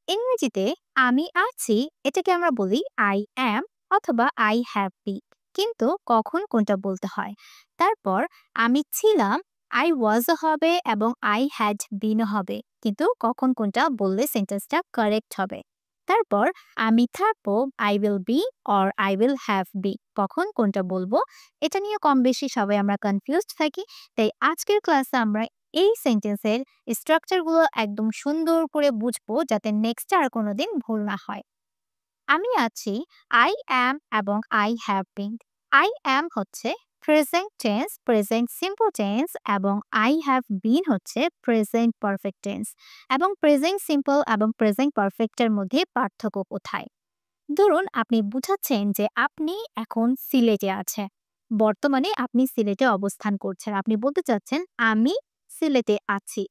ইংরেজিতে আমি আছি এটাকে আমরা বলি আই অ্যাম অথবা আই হ্যাভ বিন। কিন্তু কখন কোনটা বলতে হয়? তারপর আমি ছিলাম আই ওয়াজ হবে এবং আই হ্যাড বিন হবে। কিন্তু কখন কোনটা বললে সেন্টেন্সটা কারেক্ট হবে? তারপর আমি থাকবো I will be or I will have be. কখন কোনটা বলবো? এটা নিয়ে কম বেশি সবাই আমরা কনফিউজড থাকি। তাই আজকের ক্লাসে আমরা এই সেন্টেন্সের স্ট্রাকচারগুলো একদম সুন্দর করে বুঝবো যাতে নেক্সট আর কোনোদিন ভুল না হয়। আমি আছি, আই অ্যাম এবং I have been. I am হচ্ছে present tense, present simple tense এবং আই হ্যাভ বিন হচ্ছে প্রেজেন্ট পারফেক্ট টেন্স। এবং প্রেজেন্ট সিম্পল এবং প্রেজেন্ট পারফেক্টের মধ্যে পার্থক্য কোথায়? ধরুন আপনি বুঝাচ্ছেন যে আপনি এখন সিলেটে আছেন। বর্তমানে আপনি সিলেটে অবস্থান করছেন। আপনি বলতে চাচ্ছেন আমি সিলেটে আছি।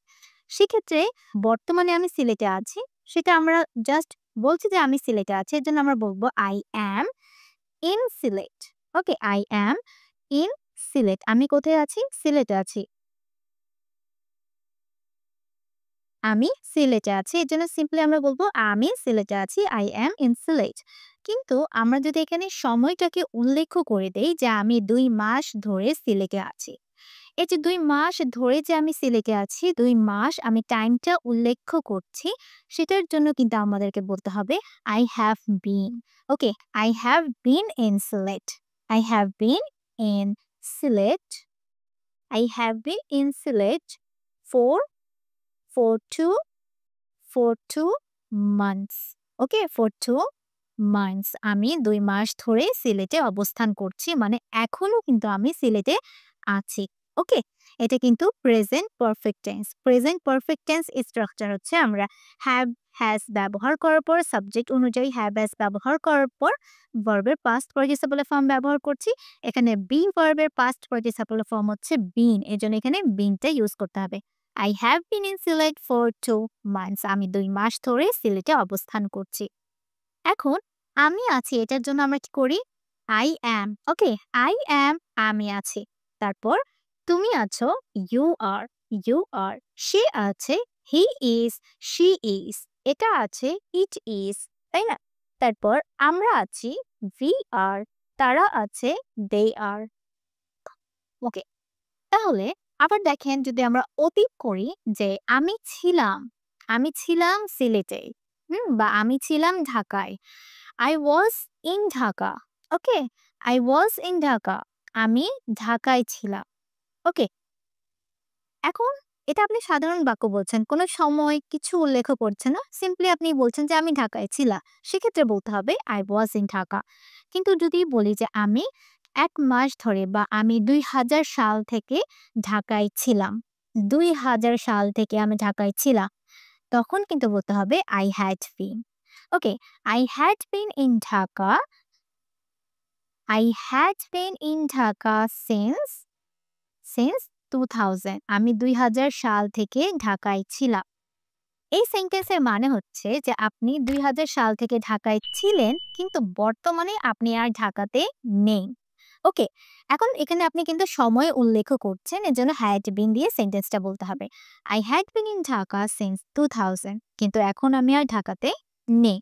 সেক্ষেত্রে বর্তমানে আমি সিলেটে আছি সেটা আমরা জাস্ট বলছি যে আমি সিলেটে আছি। এজন্য আমরা বলব I am in Sylhet. Okay, I am in Sylhet. আমি কোথায় আছি? সিলেটে আছি। আমি সিলেটে আছি। এজন্য সিম্পলি আমরা বলব আমি সিলেটে আছি। I am in Sylhet. কিন্তু আমরা যদি এখানে সময়টাকে উল্লেখ করে দেই যে আমি ২ মাস ধরে সিলেটে আছি। এই যে ২ মাস ধরে যে আমি সিলেটে আছি, ২ মাস আমি টাইমটা উল্লেখ করছি, সেটার জন্য কিন্তু আমাদেরকে বলতে হবে I have been। Okay, I have been in Sylhet. I have been in Sylhet. I have been in Sylhet for 2 months। Okay, for 2 months আমি ২ মাস ধরে সিলেটে অবস্থান করছি। মানে এখনো কিন্তু আমি সিলেটে আছি। ওকে? এটা কিন্তু present perfect tense. Present perfect tense structure হচ্ছে আমরা হ্যাভ, হ্যাজ ব্যবহার করার পর সাবজেক্ট অনুযায়ী হ্যাভ, হ্যাজ ব্যবহার করার পর ভার্বের পাস্ট পার্টিসিপল ফর্ম ব্যবহার করছি। এখানে বি ভার্বের পাস্ট পার্টিসিপল ফর্ম হচ্ছে বিন। এজন্য এখানে বিনটা ইউজ করতে হবে। I have been in Sylhet for 2 months। আমি ২ মাস ধরে সিলেটে অবস্থান করছি। এখন আমি আছি এটার জন্য আমরা কি করি? I am। Okay, I am আমি আছি। তারপর তুমি আছো you are, you are। সে আছে he is, she is। এটা আছে it is, তাই না? তারপর আমরা আছি we are, তারা আছে they are। ওকে, তাহলে আবার দেখেন যদি আমরা অতীত করি যে আমি ছিলাম সিলেটে, বা আমি ছিলাম ঢাকায়। I was in Dhaka. Okay, I was in Dhaka. আমি ঢাকায় ছিলাম। ওকে, এখন এটা আপনি সাধারণ বাক্য বলছেন। কোনো সময় কিছু উল্লেখ করছেন না। সিম্পলি আপনি বলছেন যে আমি ঢাকায় ছিলাম। সেক্ষেত্রে বলতে হবে I was in ঢাকা। কিন্তু যদি বলি যে আমি ১ মাস ধরে বা আমি ২০০০ সাল থেকে ঢাকায় ছিলাম। ২০০০ সাল থেকে আমি ঢাকায় ছিলাম। তখন কিন্তু বলতে হবে I had been। Okay, I had been in Dhaka। I had been in Dhaka since 2000। আমি ২০০০ সাল থেকে ঢাকায় ছিলাম। এই সেন্টেন্সের মানে হচ্ছে যে আপনি ২০০০ সাল থেকে ঢাকায় ছিলেন কিন্তু বর্তমানে আপনি আর ঢাকাতে নেই। ওকে, এখন এখানে আপনি কিন্তু সময় উল্লেখ করছেন এজন্য হ্যাড বিন দিয়ে সেন্টেন্সটা বলতে হবে। I had been in Dhaka since 2000। কিন্তু এখন আমি আর ঢাকাতে নেই।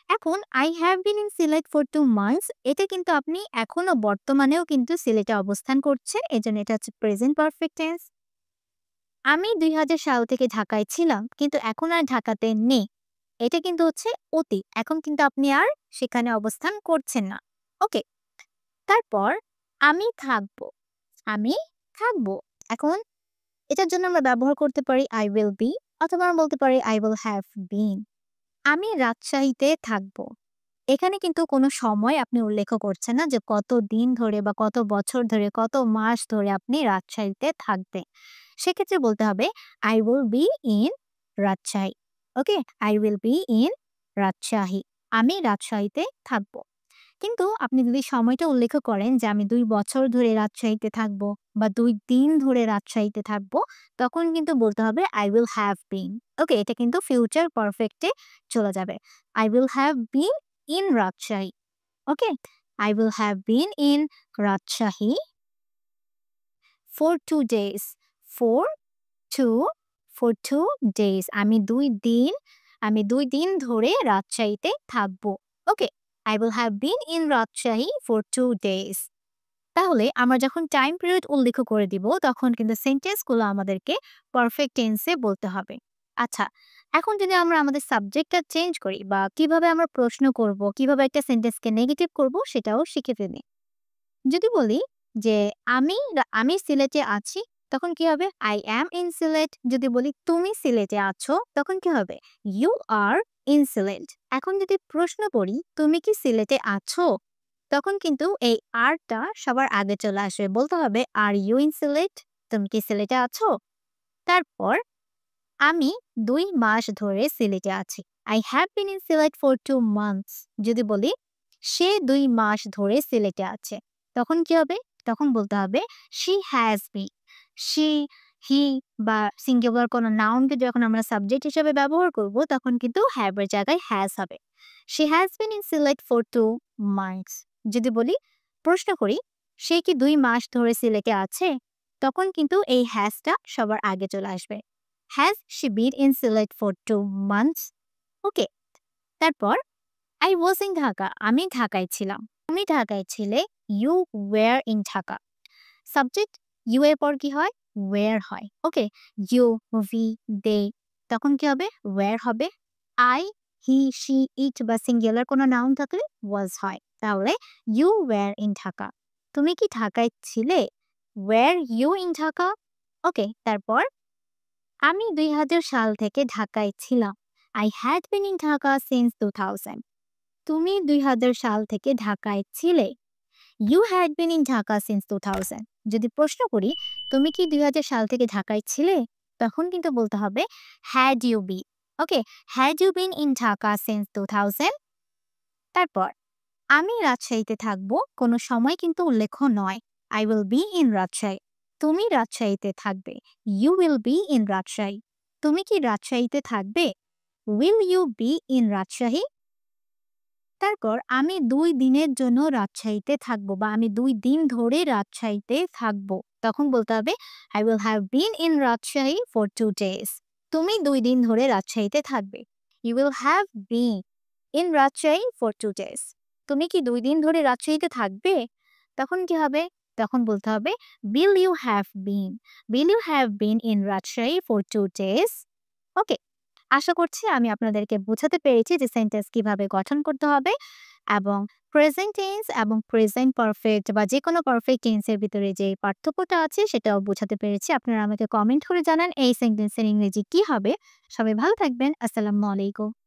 এখন I have been in Sylhet for 2 months এটা কিন্তু আপনি এখনো বর্তমানেও কিন্তু সিলেটে অবস্থান করছেন। এজন্য এটা হচ্ছে প্রেজেন্ট পারফেক্ট টেন্স। আমি ২০০০ সাল থেকে ঢাকায় ছিলাম কিন্তু এখন আর ঢাকাতে নেই। এটা কিন্তু হচ্ছে অতীত। এখন কিন্তু আপনি আর সেখানে অবস্থান করছেন না। ওকে, তারপর আমি থাকবো। আমি থাকবো। এখন এটার জন্য আমরা ব্যবহার করতে পারি I will be অথবা আমরা বলতে পারি I will have been। আমি রাজশাহীতে থাকবো। এখানে কিন্তু কোনো সময় আপনি উল্লেখ করছেন না যে কত দিন ধরে বা কত বছর ধরে, কত মাস ধরে আপনি রাজশাহীতে থাকবেন। সেক্ষেত্রে বলতে হবে I will be in Rajshahi. Okay? I will be in Rajshahi. আমি রাজশাহীতে থাকবো। কিন্তু আপনি যদি সময়টা উল্লেখ করেন যে আমি ২ বছর ধরে রাজশাহীতে থাকবো বা ২ দিন ধরে রাজশাহীতে থাকবো, তখন কিন্তু বলতে হবে I will have been। ওকে? এটা কিন্তু ফিউচার পারফেক্ট এ চলে যাবে। I will have been in Rajshahi। Okay? I will have been in Rajshahi for 2 days। For 2 days। আমি ২ দিন আমি 2 দিন ধরে রাজশাহীতে থাকবো। ওকে? I will have been in Rajshahi for 2 days. তাহলে আমরা যখন টাইম পিরিয়ড উল্লেখ করে দিব তখন কিন্তু সেন্টেন্সগুলো আমাদেরকে পারফেক্ট টেন্সে বলতে হবে। আচ্ছা, এখন যদি আমরা আমাদের সাবজেক্টটা চেঞ্জ করি বা কিভাবে আমরা প্রশ্ন করব, কিভাবে একটা সেন্টেন্সকে নেগেটিভ করব সেটাও শিখে ফেলি। যদি বলি যে আমি সিলেটে আছি, তখন কি হবে? I am in Sylhet. যদি বলি তুমি সিলেটে আছো, তখন কি হবে? You are in Sylhet. এখন যদি প্রশ্ন করি তুমি কি সিলেটে আছো? তখন কিন্তু এই আরটা সবার আগে চলে আসবে। বলতে হবে আর ইউ ইন সিলেট? তুমি কি সিলেটে আছো? তারপর আমি ২ মাস ধরে সিলেটে আছি। I have been in Sylhet for 2 months। যদি বলি সে ২ মাস ধরে সিলেটে আছে। তখন কি হবে? তখন বলতে হবে she has been। she, he বা সিঙ্গুলার কোনো নাউনকে যখন আমরা সাবজেক্ট হিসেবে ব্যবহার করব তখন কিন্তু have এর জায়গায় has হবে। She has been in Sylhet for 2 months। যদি বলি প্রশ্ন করি সে কি ২ মাস ধরে সিলেটে আছে? তখন কিন্তু এই has টা সবার আগে চলে আসবে। Has she been in Sylhet for 2 months? ওকে। তারপর I was in ঢাকা। আমি ঢাকায় ছিলাম। তুমি ঢাকায় ছিলে। You were in Dhaka. Subject you এর পর কি হয়? were হয়। ওকে? You, we, they তখন কি হবে? were হবে। I, he, she, it বা সিঙ্গুলার কোনো নাউন থাকলে was হয়। তাহলে you were in ঢাকা। তুমি কি ঢাকায় ছিলে? Were you in Dhaka? ওকে। তারপর আমি ২০০০ সাল থেকে ঢাকায় ছিলাম। I had been in Dhaka since 2000। তুমি ২০০০ সাল থেকে ঢাকায় ছিলে। You had been in Dhaka since 2000। যদি প্রশ্ন করি তুমি কি ২০০০ সাল থেকে ঢাকায় ছিলে? তখন কিন্তু বলতে হবে had you been। Okay? had you been in Dhaka since 2000? তারপর আমি রাজশাহীতে থাকবো কোনো সময় কিন্তু উল্লেখ নয়। I will be in Rajshahi. তুমি রাজশাহীতে থাকবে। You will be in Rajshahi. তুমি কি রাজশাহীতে থাকবে? Will you be in Rajshahi? তারপর আমি ২ দিনের জন্য রাজশাহীতে থাকবো বা আমি ২ দিন ধরে রাজশাহীতে থাকবো। তখন বলতে হবে I will have been in Rajshahi for 2 days। তুমি ২ দিন ধরে রাজশাহীতে থাকবে। You will have been in Rajshahi for 2 days। তুমি কি ২ দিন ধরে রাজশাহীতে থাকবে? তখন কি হবে? তখন বলতে হবে Will you have been? Will you have been in Rajshahi for 2 days? ওকে। আশা করছি আমি আপনাদেরকে বোঝাতে পেরেছি যে সেন্টেন্স কিভাবে গঠন করতে হবে এবং প্রেজেন্ট টেন্স এবং প্রেজেন্ট পারফেক্ট বা যেকোনো পারফেক্ট টেন্সের ভিতরে যে পার্থক্যটা আছে সেটাও বোঝাতে পেরেছি। আপনারা আমাকে কমেন্ট করে জানান এই সেন্টেন্সের ইংরেজি কি হবে। সবাই ভালো থাকবেন। আসসালামু আলাইকুম।